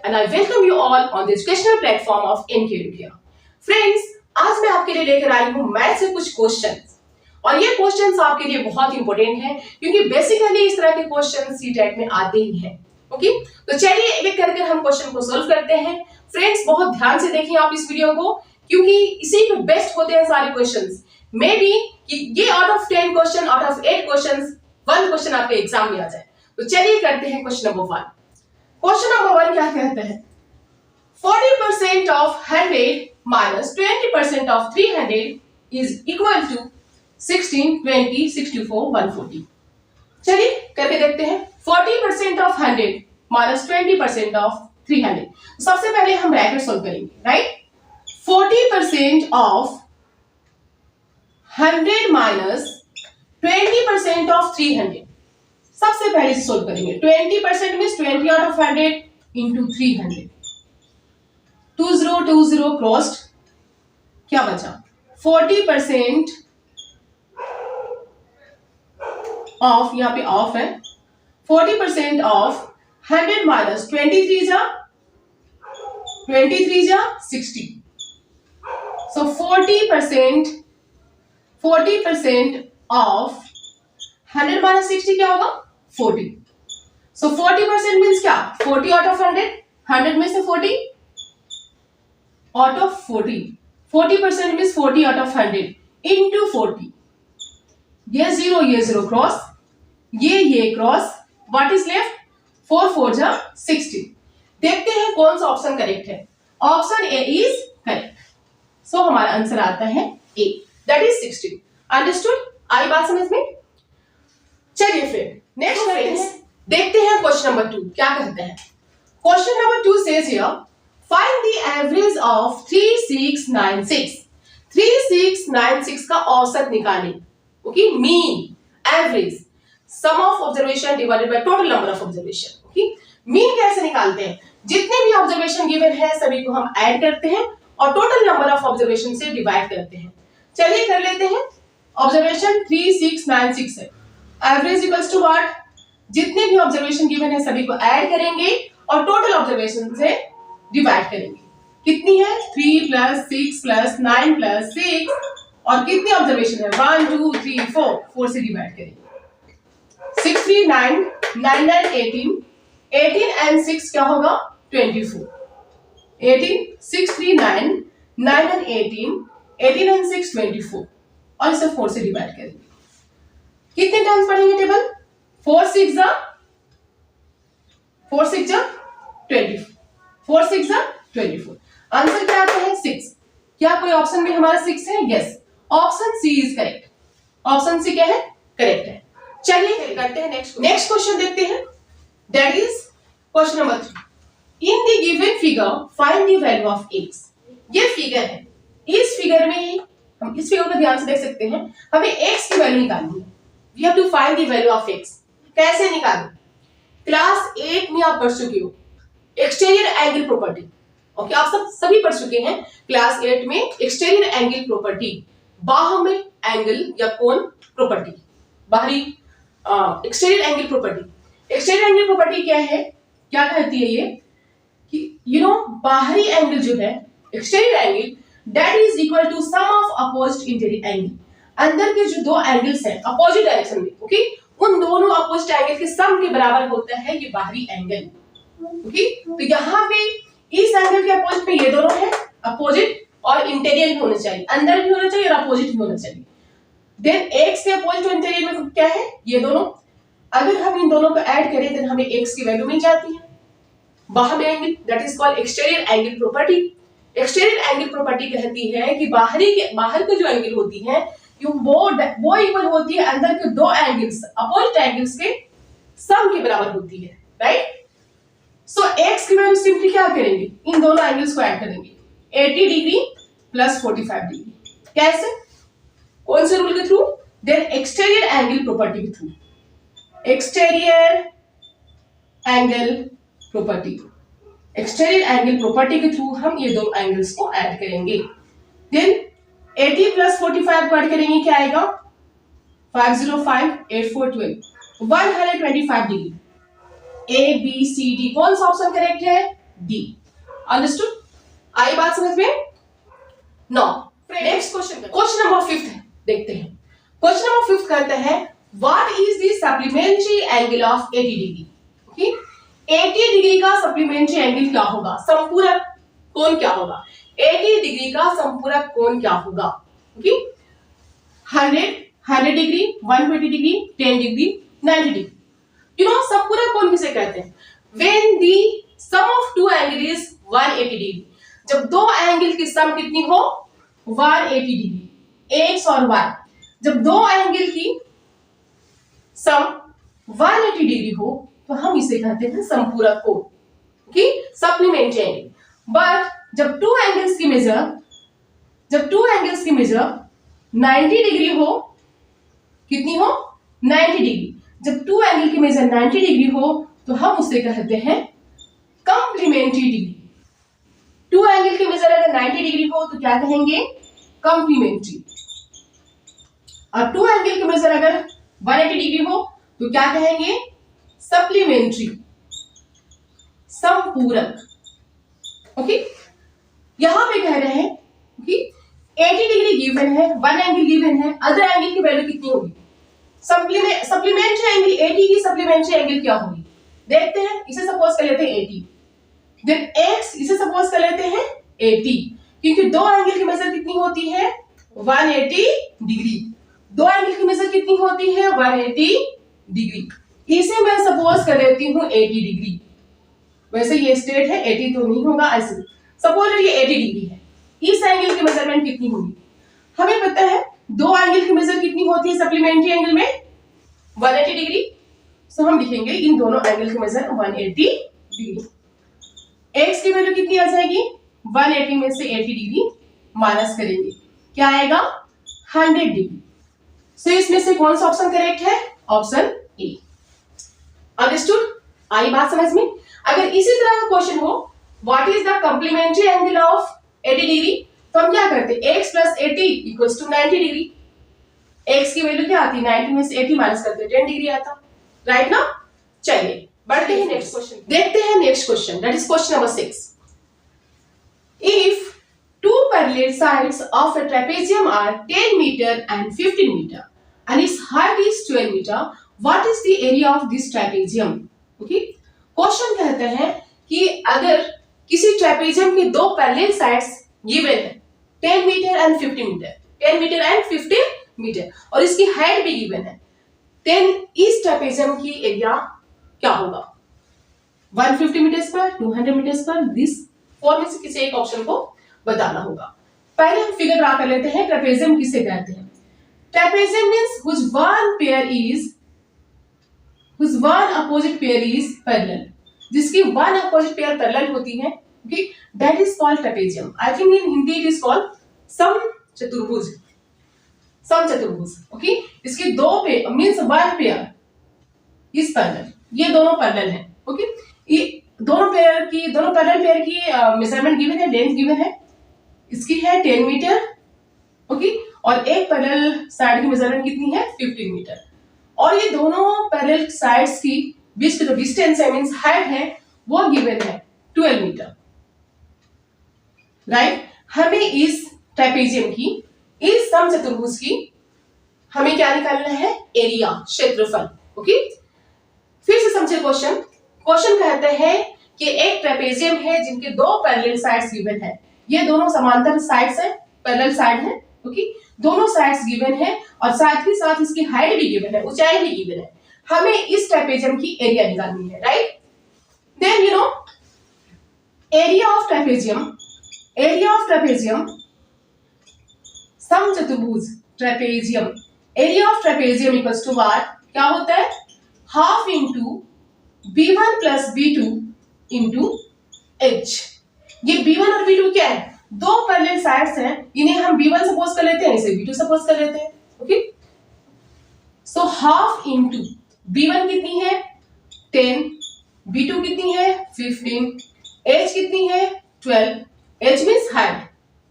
and I welcome you all on the educational platform of NKEducare. Friends, आज मैं आपके लिए लेकर आई हूँ मैथ से कुछ क्वेश्चंस और ये क्वेश्चंस आपके लिए बहुत इंपॉर्टेंट हैं क्योंकि बेसिकली इस तरह के क्वेश्चंस सीटेट में आते ही हैं। ओके, तो चलिए एक एक करके हम क्वेश्चन को सॉल्व करते हैं। फ्रेंड्स, बहुत ध्यान से देखें आप इस वीडियो को क्योंकि इसी पे बेस्ट होते हैं सारे क्वेश्चंस। मे बी ये out of 10 question, out of 8 questions 1 question आपके एग्जाम में आ जाए। तो चलिए करते हैं क्वेश्चन नंबर 1। क्वेश्चन नंबर 1 क्या कहते हैं? 40% of 100 minus 20% of 300 is equal to 16, 20, 64, 140। चलिए करके देखते हैं। 40% of 100 minus 20% of 300। सबसे पहले हम ब्रैकेट सॉल्व करेंगे, राइट? 40% of 100 minus 20% of 300। सबसे पहले सोल्व करेंगे। 20% means 20 out of 100 into 300। 20 crossed, क्या बचा? 40% ऑफ, यहाँ पे ऑफ है। 40% ऑफ 100 माइनस 23 जा 60। सो 40% ऑफ 100 माइनस 60 क्या होगा? 40। सो 40% मीन्स क्या? 40 आउट ऑफ 100। 100 में से 40 out of 40। 40% means 40 out of 100 into 40। ये जीरो क्रॉस, ये क्रॉस। What is left? 4 4 जा 60। देखते हैं कौन सा ऑप्शन करेक्ट है। Option A is correct. So हमारा आंसर आता है ए, दैट इज 16। अंडरस्टूड? आई बात समझ में? चलिए फिर नेक्स्ट देखते हैं क्वेश्चन नंबर 2 क्या कहते हैं। Question number 2 says here, find the average of 3696। 3696 का औसत निकालें। Okay, mean, average, sum of observation divided by total number of observation. Okay, mean कैसे निकालते हैं? जितने भी ऑब्जर्वेशन गिवन है सभी को हम ऐड करते हैं और टोटल नंबर ऑफ ऑब्जर्वेशन से डिवाइड करते हैं। चलिए कर लेते हैं। ऑब्जर्वेशन 3696 है। Average equals to what? जितने भी ऑब्जर्वेशन गिवन है सभी को ऐड करेंगे और टोटल ऑब्जर्वेशन से डिवाइड करेंगे। कितनी है? 3 प्लस 6 प्लस 9 प्लस 6 और कितनी ऑब्जर्वेशन है? 1 2 3 4। 4 से डिवाइड करेंगे। 6 3 9 9 9 18 18 एंड 6 क्या होगा? 24। 18 6 3 9 9 एंड 18 18 एंड 6 24 और इसे 4 से डिवाइड करेंगे। कितने टाइम्स पढ़ेंगे टेबल? 4 6 जा 24। 4 6 जा 24। आंसर क्या आता है? 6। क्या कोई ऑप्शन में हमारा 6 है? Yes, option C is correct. Option C क्या है? करेक्ट है। चलिए करते हैं नेक्स्ट क्वेश्चन देखते हैं। That is question number 3। In the given figure find the value of x। ये फिगर है। इस फिगर में हम इस फिगर को ध्यान से देख सकते हैं। हमें x की वैल्यू निकालनी है। We have to find the value of x। कैसे निकालें? क्लास 8 में आप पढ़ चुके हो एक्सटीरियर एंगल प्रॉपर्टी। ओके, आप सभी पढ़ चुके हैं क्लास 8 में एक्सटीरियर एंगल प्रॉपर्टी, बाह्य एंगल या कोण प्रॉपर्टी, बाहरी exterior angle property. Exterior angle property क्या है? क्या कहती है ये कि बाहरी एंगल जो है exterior angle that is equal to sum of opposite interior angle. अंदर के जो दो एंगल्स हैं अपोजिट डायरेक्शन में, ओके, उन दोनों अपोजिट एंगल के सम के बराबर होता है ये बाहरी एंगल। ओके, तो यहाँ पे इस एंगल के अपोजिट में ये दोनों है अपोजिट और इंटीरियर भी होने चाहिए, अंदर भी होना चाहिए और अपोजिट भी होना चाहिए। देन x के अपोजिट और इंटीरियर में क्या है? ये दोनों। अगर हम इन दोनों को ऐड करें देन हमें x की वैल्यू मिल जाती है। बाहरी angle that is called exterior angle property. Exterior angle property कहती है कि बाहर की जो एंगल होती है वो इक्वल होती है अंदर के दो एंगल्स अपोजिट एंगल्स के सम के बराबर होती है, राइट? सो x की वैल्यू सिंपली क्या करेंगे? इन दोनों एंगल्स को ऐड करेंगे। 80 डिग्री प्लस 45 डिग्री। कैसे? कौन से रूल के through? Then exterior angle property के through. Exterior angle property, exterior angle property के थ्रू हम ये दो एंगल्स को ऐड करेंगे। देन 80 प्लस 45 को ऐड करेंगे, क्या आएगा? 505 8 4 12 125 degree. A B C D कौन सा ऑप्शन करेक्ट है? डी। अंडरस्टूड? आई बात समझ में? नो। नेक्स्ट क्वेश्चन नंबर 5 देखते हैं। क्वेश्चन नंबर 5 कहते हैं what is the supplementary angle of 80 degree. Okay, 80 degree का सप्लीमेंट्री एंगल क्या होगा? संपूरक कोण क्या होगा? 80 डिग्री का संपूरक कोण क्या होगा? Okay, 100 degree, 120 degree, 10 degree, 90 degree. You know संपूरक कोण किसे कहते हैं? When the sum of two angle is 180 degree, जब दो एंगल की सम कितनी हो? 180 डिग्री, एक्स और वाई। जब दो एंगल की सम 180 डिग्री हो तो हम इसे कहते हैं संपूरक कोण, ओके, सप्लीमेंट्री एंगल। बट जब टू एंगल्स की मेजर 90 डिग्री हो, कितनी हो? 90 डिग्री। जब टू एंगल की मेजर 90 डिग्री हो तो हम उसे कहते हैं कंप्लीमेंट्री डिग्री। टू एंगल की मेजर अगर 90 डिग्री हो तो क्या कहेंगे? कंप्लीमेंट्री। और टू एंगल की मेजर अगर 180 डिग्री हो तो क्या कहेंगे? सप्लीमेंट्री, संपूरक। ओके, यहां पे कह रहे हैं कि 80 डिग्री गिवन है, वन एंगल गिवन है, अदर एंगल की वैल्यू कितनी होगी? सप्लीमेंट्री एंगल 80 की सप्लीमेंट्री एंगल क्या होगी? देखते हैं। इसे सपोज कर लेते हैं 80, देन x इसे सपोज कर लेते हैं 80, क्योंकि दो एंगल की मेजर कितनी होती है? 180 डिग्री। दो एंगल की मेजर कितनी होती है? 180 डिग्री। इसे मैं सपोज कर लेती हूँ 80 डिग्री। वैसे ये स्टेट है, 80 तो नहीं होगा, ऐसे सपोज ये 80 डिग्री है। इस एंगल की मेजरमेंट कितनी होगी? हमें पता है दो एंगल की मेजर कितनी होती है सप्लीमेंट्री एंगल में? 180 डिग्री। सो हम लिखेंगे इन दोनों एंगल की मेजर 180 डिग्री। x की वैल्यू कितनी आ जाएगी? 180 में से 80 डिग्री माइनस करेंगे, क्या आएगा? 100 डिग्री। सो इसमें से कौन सा ऑप्शन करेक्ट है? Option A. अंडरस्टूड? आई बात समझ में? अगर इसी तरह का क्वेश्चन हो what is the complementary angle of 80 degree, तो हम क्या करते? x प्लस 80 इक्वल्स टू 90 डिग्री। x की वैल्यू क्या आती है? 90 में से 80 माइनस करते 10 डिग्री आता, राइट ना? चलिए बढ़ते हैं नेक्स्ट क्वेश्चन। देखते हैं next question, that is question number 6। If two parallel sides of a trapezium are 10 meter and 15 meter and its height is 12 meter, what is the area of this trapezium? Okay, question कहते हैं कि अगर किसी trapezium की दो parallel sides given है 10 metre and 15 metre, 10 metre and 15 metre, और इसकी हाइट भी गिवन है 10, इस ट्रेपेजियम की एरिया क्या होगा? 150 metre square, 200 metre square, this four में से किसी एक ऑप्शन को बताना होगा। पहले हम फिगर ड्रा कर लेते हैं। ट्रेपेजियम किसे कहते हैं? Trapezium means whose one opposite pair is parallel, जिसकी वन अपोजिट पेयर पैरेलल होती है, okay, that is called trapezium. I think in Hindi it is called समचतुर्भुज, समचतुर्भुज। ओके, इसकी दो pair means one pair is parallel, ये दोनों पैरेलल हैं। ओके, ये दोनों पैरेलल पेयर की मेजरमेंट गिवन है, लेंथ गिवन है, इसकी है 10 मीटर, ओके, और एक पैरेलल साइड की मेजरमेंट कितनी है? 15 मीटर, और ये दोनों पैरेलल साइड्स की बीच की जो डिस्टेंस है मींस हाइट है वो गिवन है 12 मीटर, राइट। हमें इस ट्रेपेजियम की, इस समचतुर्भुज की हमें क्या निकालना है? एरिया, क्षेत्रफल। ओके, फिर से समझे क्वेश्चन। क्वेश्चन कहते हैं कि एक ट्रेपेजियम है जिनके दो पैरेलल साइड्स गिवन है, ये दोनों समांतर साइड्स है, पैरेलल साइड है, ओके, दोनों साइड्स गिवन है और साथ ही साथ इसकी हाइट भी गिवन है, ऊंचाई भी गिवन है। हमें इस ट्रेपेजियम की एरिया निकालनी है, right. Then you know area of trapezium समचतुर्भुज trapezium, area of trapezium equals to what? क्या होता है? Half into b1 plus b2 into h। ये b1 और b2 क्या है? दो पैरेलल साइड्स हैं, इन्हें हम b1 सपोज कर लेते हैं, इसे b2 सपोज कर लेते हैं। Okay, so half into b1 कितनी है? 10, b2 कितनी है? 15, h कितनी है? 12, h means height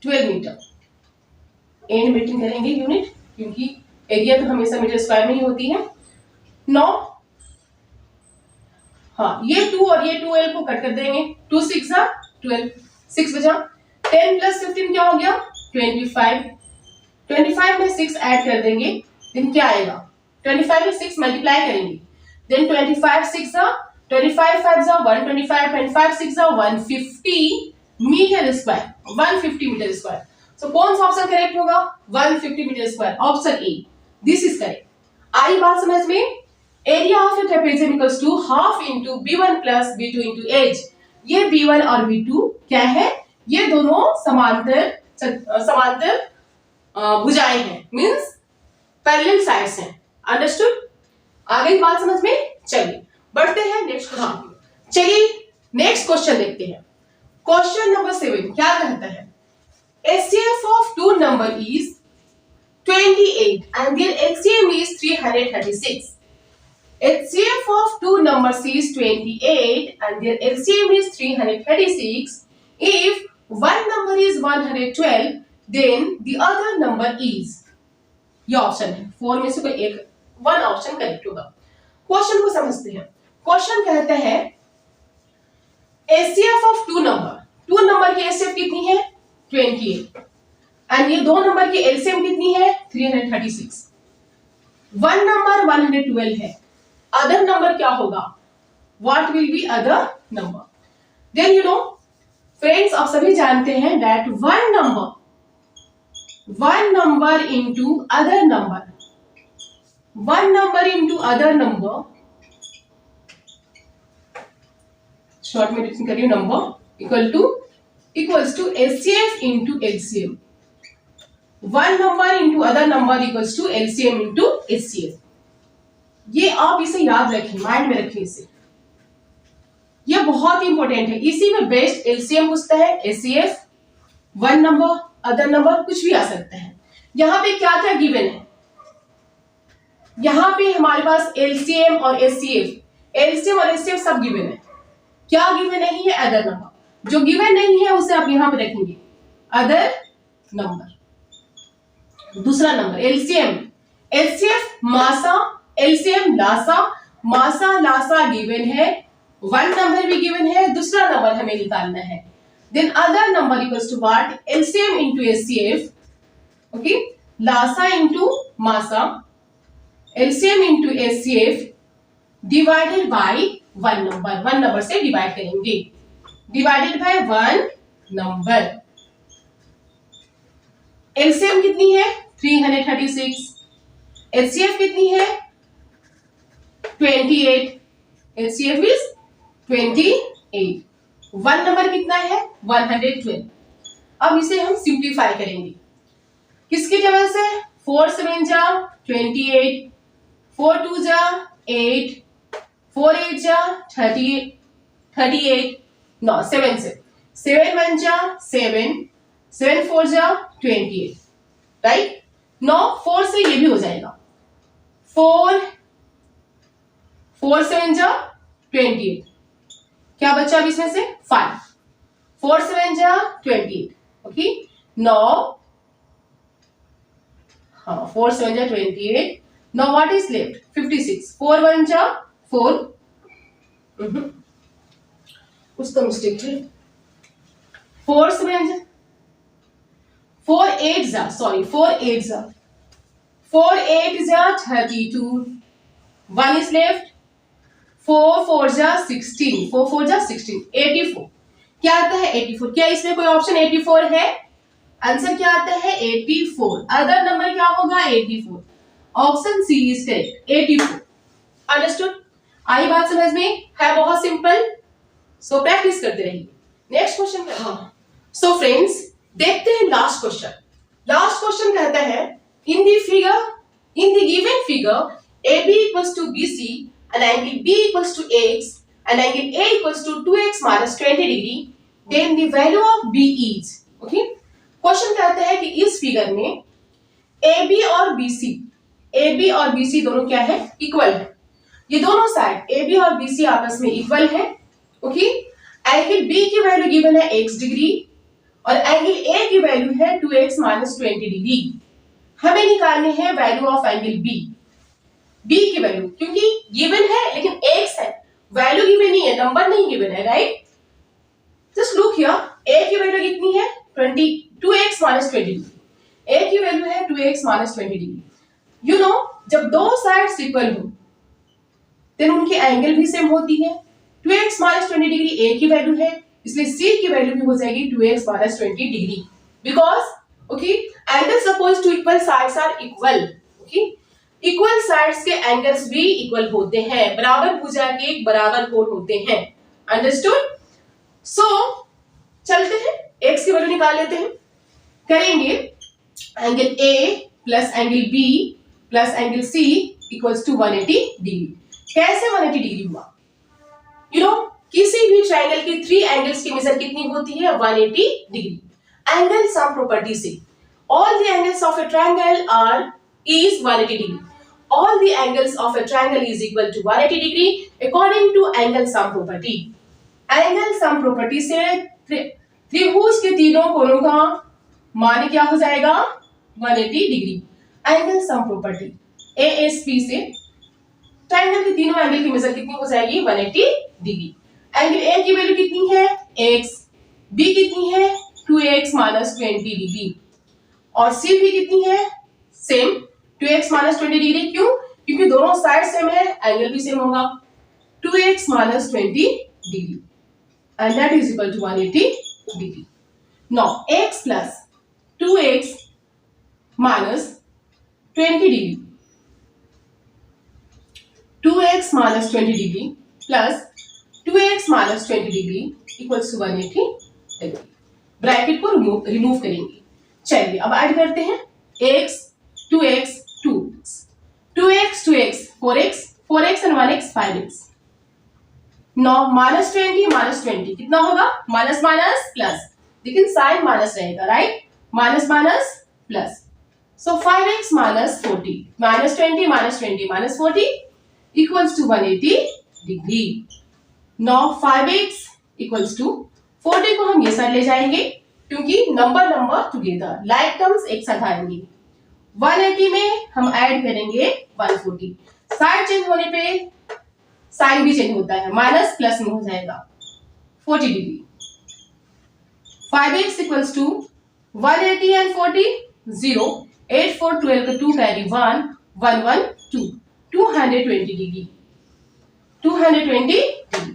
12 metre. And meeting करेंगे यूनिट, क्योंकि एरिया तो हमेशा मीटर स्क्वायर में ही होती है। 9 हाँ, ये 2 और ये 12 को कट कर देंगे, 2 6 12, 6 बचा। 10 प्लस 15 क्या हो गया 25, 25 में 6 ऐड कर देंगे, देन क्या आएगा 25 में 6 मल्टीप्लाई करेंगे, then 25 6 25 5 125, 25 6 150 metre square, 150 metre square. So कौन सा ऑप्शन करेक्ट होगा 150 metre square, option A, this is correct. आई बात समझ में? Area of a trapezium equals to half into b1 plus b2 into h. ये b1 और b2 क्या है, ये दोनों समांतर भुजाएं हैं, मींस पैरेलल साइड्स हैं। अंडरस्टूड? आ गई बात समझ में? चलिए बढ़ते हैं नेक्स्ट क्वेश्चन की। चलिए नेक्स्ट क्वेश्चन देखते हैं। क्वेश्चन नंबर 7 क्या कहता है, HCF of two number is 28 and their LCM is 336. HCF of two numbers is 28 and their LCM is 336. If one number is 112, then the other number is, ये option है, 4 में से कोई एक, वन ऑप्शन करेक्ट होगा। Question को समझते हैं। क्वेश्चन कहता है HCF of two नंबर की HCF कितनी है 28 एंड ये दो नंबर की LCM कितनी है 336। वन नंबर 112 है, अदर नंबर क्या होगा, what will be other number? Then you know friends, आप सभी जानते हैं that one number into other number, one number into other number, short में लिखने करिए number equals to HCF into LCM। One number into other number equals to LCM into HCF। ये आप इसे याद रखें, माइंड में रखें इसे, ये बहुत ही इंपॉर्टेंट है। इसी में बेस्ट LCM पूछता है, HCF, one number, other number, कुछ भी आ सकता है। यहाँ पे क्या क्या गिवन है, यहाँ पे हमारे पास LCM और HCF सब गिवन है। क्या गिवन नहीं है, अदर नंबर। जो गिवन नहीं है उसे आप यहाँ पे रखेंगे, अदर नंबर। दूसरा नंबर LCM, HCF मासा, LCM लासा, मासा लासा गिवन है, वन नंबर भी गिवन है, दूसरा नंबर हमें निकालना है। Then other number equals to what, LCM into HCF, okay, लासा इंटू मासा, LCM into HCF divided by one number से डिवाइड करेंगे, divided by one number. LCM कितनी है 336, HCF कितनी है 28, HCF इज 28, वन नंबर कितना है 112। अब इसे हम सिंप्लीफाई करेंगे, किसकी जगह से, 4 7 जा 28, 4 2 जा 8, 4 8 जा 38, नो 7 से, 7 1 जा 7, 7 4 जा 28, राइट। नो 4 से ये भी हो जाएगा, 4 7 जा 28, क्या बचा अब इसमें से 5, 4 7 जा 28, ओके। नो हाँ 4 7 जा 28, नो व्हाट इज लेफ्ट 56, 4 1 जा 4, कुछ तो मिस्टेक है, 4 7 जा 4 8 जा 32, 1 is left, 4 4 जा 16, 4 4 जा 16, 84। क्या आता है 84? क्या इसमें कोई ऑप्शन 84 है? आंसर क्या आता है 84, अदर नंबर क्या होगा 84, option C is correct 84। Understood? आई बात समझ में? है बहुत सिंपल, सो प्रैक्टिस करते रहिए। नेक्स्ट क्वेश्चन, हाँ सो फ्रेंड्स देखते हैं लास्ट क्वेश्चन। लास्ट क्वेश्चन कहता है in the given figure AB equals to BC and angle B equals to X and angle A equals to 2x minus 20 degree, then the value of B is, okay? Question कहता है कि इस figure में AB और BC दोनों क्या है, equal है। ये दोनों साइड AB और BC आपस में इक्वल है, ओके। एंगल B की वैल्यू गिवन है x डिग्री और एंगल A की वैल्यू है 2x minus 20 डिग्री। हमें निकालने हैं वैल्यू ऑफ एंगल B की वैल्यू, क्योंकि गिवन है लेकिन x है, वैल्यू गिवन नहीं है, नंबर नहीं गिवन है, right? Just look here, a की वैल्यू कितनी है 2x माइनस 20 डिग्री। a की वैल्यू है 2x minus 20 degree. You know, जब दो साइड्स इक्वल हो देन उनकी एंगल भी सेम होती है। 2x माइनस 20 डिग्री a की वैल्यू है, इसलिए c की वैल्यू भी हो जाएगी 2x minus 20 degree. Because okay, angle suppose to equal sides are equal. Okay, equal sides के एंगल्स भी इक्वल होते हैं, बराबर भुजा के बराबर कोण होते हैं। अंडरस्टूड? सो चलते हैं, x की वैल्यू निकाल लेते हैं। करेंगे angle A plus angle B plus angle C equals to 180 degree. कैसे 180 डिग्री हुआ? यू नो, किसी भी ट्रायंगल की 3 एंगल्स की मेजर कितनी होती है 180 डिग्री। एंगल सम प्रॉपर्टी से all the angles of a triangle are is 180 degree. All the angles of a triangle is equal to 180 degree according to angle sum property. Angle sum property से त्रिभुज के तीनों कोणों का मान क्या हो जाएगा 180 degree. Angle sum property ASP से ट्रायंगल के तीनों एंगल की मेजर कितनी हो जाएगी 180 डिग्री। एंगल A की वैल्यू कितनी है x, B कितनी है 2x माइनस 20 डिग्री और C भी कितनी है सेम 2x माइनस 20 डिग्री। क्यों? क्योंकि दोनों साइड सेम है, एंगल भी सेम होगा 2x minus 20 degree and that is equal to 180 degree. Now x plus 2x minus 20 degree, 2x minus 20 degree plus 2x minus 20 degree equals to 180 degree. Bracket को remove करेंगे। चलिए अब add करते हैं x 2x 2x 2x 4x 4x and 1x 5x। Now minus 20 कितना होगा minus minus plus, लेकिन sign minus रहेगा, right? Minus minus plus, so 5x minus 40 minus 20 minus 40 equals to 180 degree. Now 5x equals to 40 को हम ये side ले जाएंगे क्योंकि नंबर टुगेदर लाइक टर्म्स एक साथ आएंगे। 180 में हम ऐड करेंगे 140, साइड चेंज होने पे साइन भी चेंज होता है, माइनस प्लस में हो जाएगा 40 degree. 5x equals to 180 and 40 0, 8 4 12 का 2 carry 1 1 1 2 220 degree 220 degree.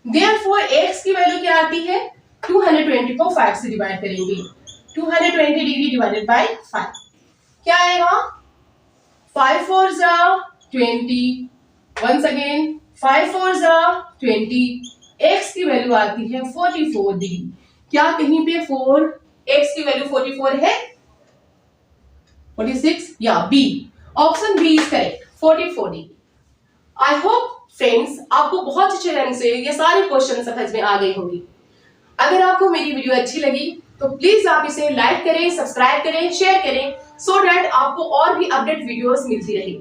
Therefore x की वैल्यू क्या आती है 220 को 5 से डिवाइड करेंगे, 220 डिग्री डिवाइडेड बाय 5 क्या आएगा 5 4 जा 20, वंस अगेन 5 4 जा 20, x की वैल्यू आती है 44 डिग्री। क्या कहीं पे 4 x की वैल्यू 44 है 46 या B, option B is correct 44 degree. I hope friends आपको बहुत अच्छे ढंग से ये सारे क्वेश्चन समझ में आ गए होंगे। अगर आपको मेरी वीडियो अच्छी लगी तो प्लीज आप इसे लाइक करें, सब्सक्राइब करें, शेयर करें सो दैट आपको और भी अपडेट वीडियोस मिलती रहे।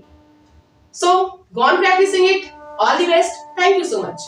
So go on practising it, all the best, thank you so much.